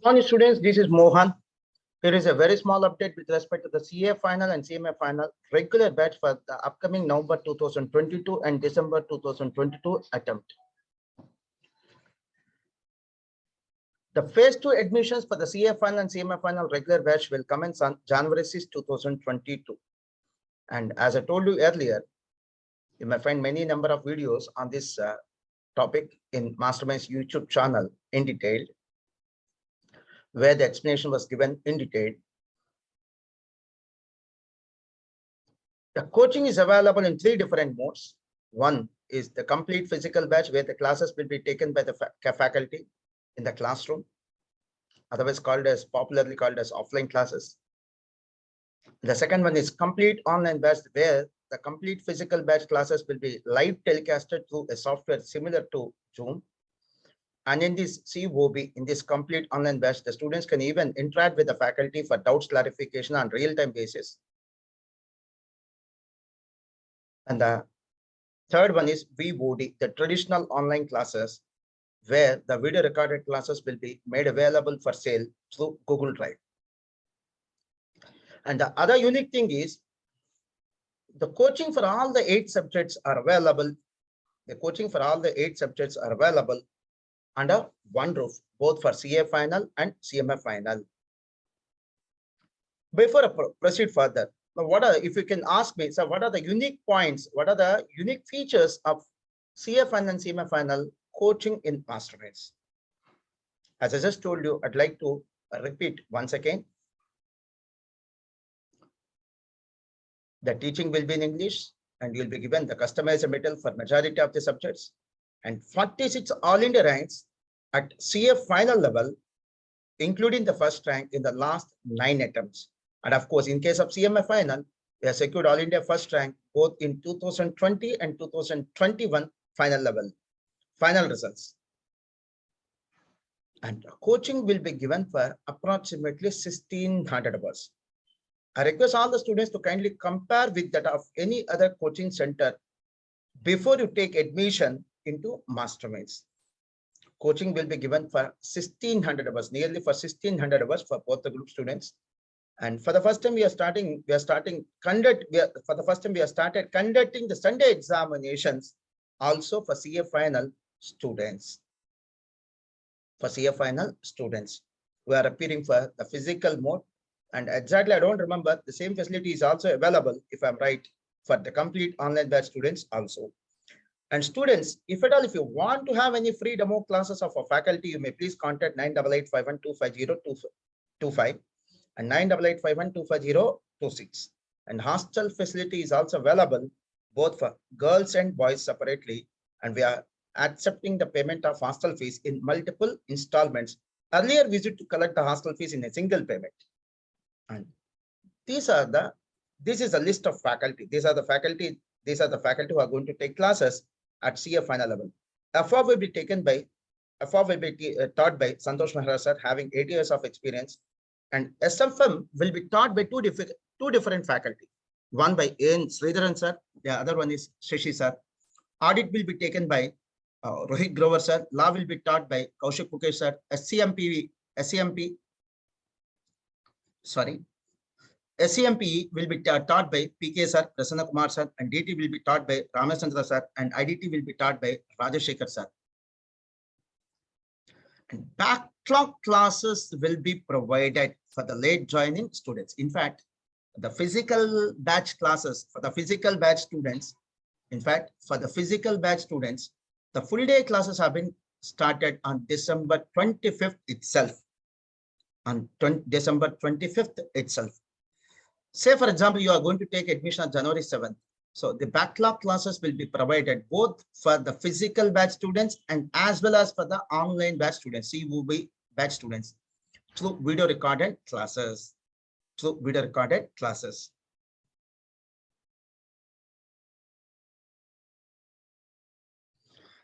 Morning students, this is Mohan. Here is a very small update with respect to the CA final and CMA final regular batch for the upcoming November 2022 and December 2022 attempt. The phase 2 admissions for the CA final and CMA final regular batch will commence on January 6, 2022. And as I told you earlier, you may find many number of videos on this topic in Mastermind's YouTube channel in detail, where the explanation was given in detail. The coaching is available in 3 different modes. One is the complete physical batch, where the classes will be taken by the faculty in the classroom, otherwise popularly called as offline classes. The second one is complete online batch, where the complete physical batch classes will be live telecasted through a software similar to Zoom. And in this COB, in this complete online batch, the students can even interact with the faculty for doubts clarification on real-time basis. And the third one is VOD, the traditional online classes, where the video recorded classes will be made available for sale through Google Drive. And the other unique thing is the coaching for all the 8 subjects are available. The coaching for all the 8 subjects are available under one roof, both for CA final and CMA final. Before I proceed further, if you can ask me, so what are the unique points, what are the unique features of CA final and CMA final coaching in Masterminds? As I just told you, I'd like to repeat once again. The teaching will be in English, and you'll be given the customized material for majority of the subjects, and 46 all India ranks at CA final level, including the first rank in the last 9 attempts. And of course, in case of CMA final, we have secured all India first rank both in 2020 and 2021 final level, final results. And coaching will be given for approximately 1600 hours. I request all the students to kindly compare with that of any other coaching center before you take admission into Masterminds. Coaching will be given for 1600 hours, nearly for 1600 hours for both the group students. And for the first time, we are started conducting the Sunday examinations also for CA final students. For CA final students who are appearing for the physical mode, and exactly I don't remember, the same facility is also available, if I'm right, for the complete online batch students also. And students, if at all, if you want to have any free demo classes of a faculty, you may please contact 9885125025 and 9885125026. And hostel facility is also available both for girls and boys separately, and we are accepting the payment of hostel fees in multiple installments. Earlier, we used to collect the hostel fees in a single payment. And this is a list of faculty. These are the faculty who are going to take classes at CA final level. FR will be taught by Santosh Mehra sir, having 8 years of experience, and SFM will be taught by two different faculty. One by A.N. Sridharan sir, the other one is Shashi sir. Audit will be taken by Rohit Grover sir. Law will be taught by Kaushik Mukesh sir. SCMP will be taught by PK sir, Prasanna Kumar sir, and DT will be taught by Ramachandra sir, and IDT will be taught by Rajashekar sir. And backlog classes will be provided for the late joining students. In fact, the physical batch classes for the physical batch students, the full day classes have been started on December 25th itself. On December 25th itself. Say, for example, you are going to take admission on January 7th. So the backlog classes will be provided both for the physical batch students and as well as for the online batch students, COB batch students, through video recorded classes.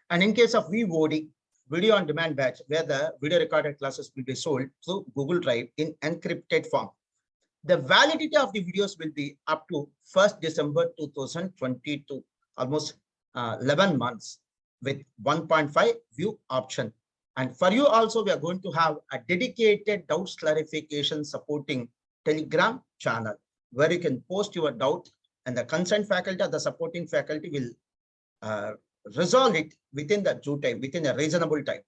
And in case of VOD, video on demand batch, where the video recorded classes will be sold through Google Drive in encrypted form. The validity of the videos will be up to 1st December 2022, almost 11 months, with 1.5 view option. And for you also, we are going to have a dedicated doubts clarification supporting Telegram channel where you can post your doubt and the concerned faculty or the supporting faculty will resolve it within the due time, within a reasonable time.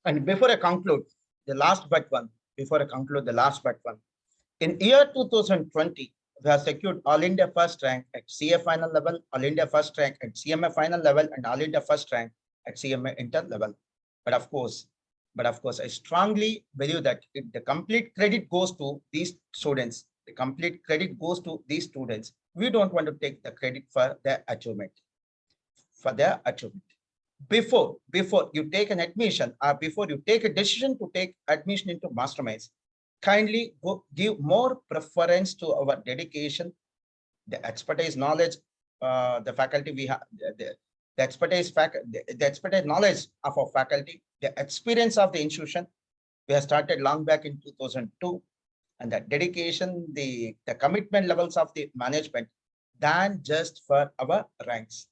And before I conclude, the last but one, before I conclude the last but one, in year 2020, we have secured All India first rank at CA final level, All India first rank at CMA final level, and All India first rank at CMA inter level. But of course, I strongly believe that the complete credit goes to these students. The complete credit goes to these students. We don't want to take the credit for their achievement. Before you take an admission or before you take a decision to take admission into masterminds, kindly give more preference to our dedication, the expertise knowledge, the faculty we have, the expertise knowledge of our faculty, the experience of the institution. We have started long back in 2002, and the dedication, the commitment levels of the management than just for our ranks,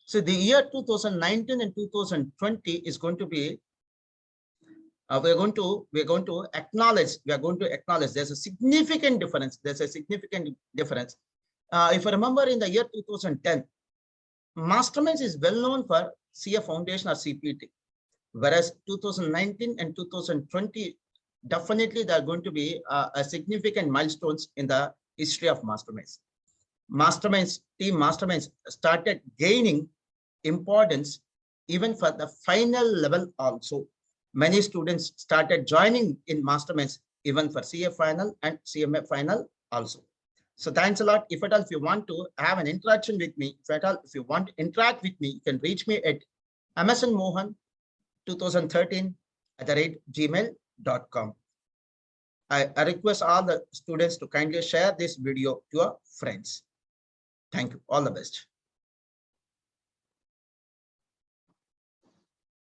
So the year 2019 and 2020 is going to be we're going to acknowledge there's a significant difference. If you remember, in the year 2010, Masterminds is well known for CA Foundation or CPT, whereas 2019 and 2020 definitely there are going to be a significant milestones in the history of Masterminds. Team Masterminds started gaining importance even for the final level also. Many students started joining in Masterminds even for CA final and CMA final also. So thanks a lot. If at all, if you want to have an interaction with me, if you want to interact with me, you can reach me at msnmohan2013@gmail.com. I request all the students to kindly share this video to your friends. Thank you. All the best.